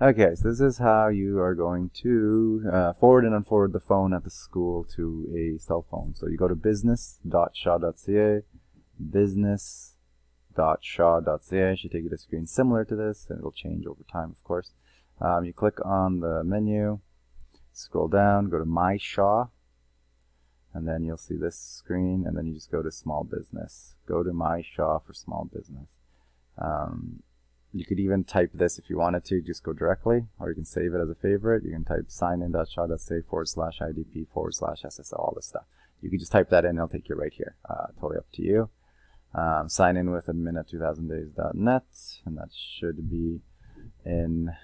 Okay, so this is how you are going to forward and unforward the phone at the school to a cell phone. So you go to business.shaw.ca, business.shaw.ca. It should take you to a screen similar to this, and it'll change over time, of course. You click on the menu, scroll down, go to My Shaw, and then you'll see this screen, and then you just go to Small Business. Go to My Shaw for Small Business. You could even type this if you wanted to, just go directly, or you can save it as a favorite. You can type signin.shaw.ca/idp/SSL, all this stuff. You can just type that in, it'll take you right here. Totally up to you. Sign in with admin at 2000days.net, and that should be in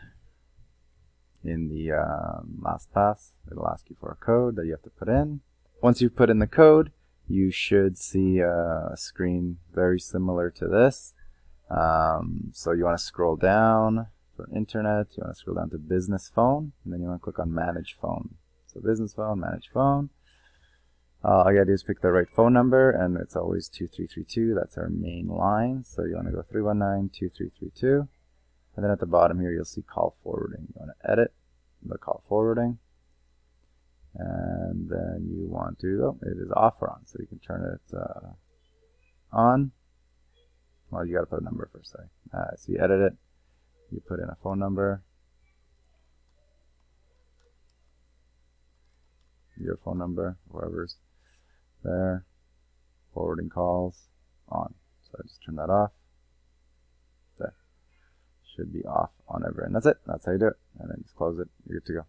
the LastPass. It'll ask you for a code that you have to put in. Once you've put in the code, you should see a screen very similar to this. So you want to scroll down for internet, you want to scroll down to business phone, and then you want to click on manage phone. So business phone, manage phone. All you gotta do is pick the right phone number, and it's always 2332. That's our main line. So you want to go 319-2332. And then at the bottom here, you'll see call forwarding. You want to edit the call forwarding. And then you want to, oh, it is off or on, so you can turn it on. Well, you got to put a number first, sorry. So you edit it, you put in a phone number, your phone number, whoever's there, forwarding calls, on. So I just turn that off. There. Should be off on every end. That's it. That's how you do it. And then just close it. You're good to go.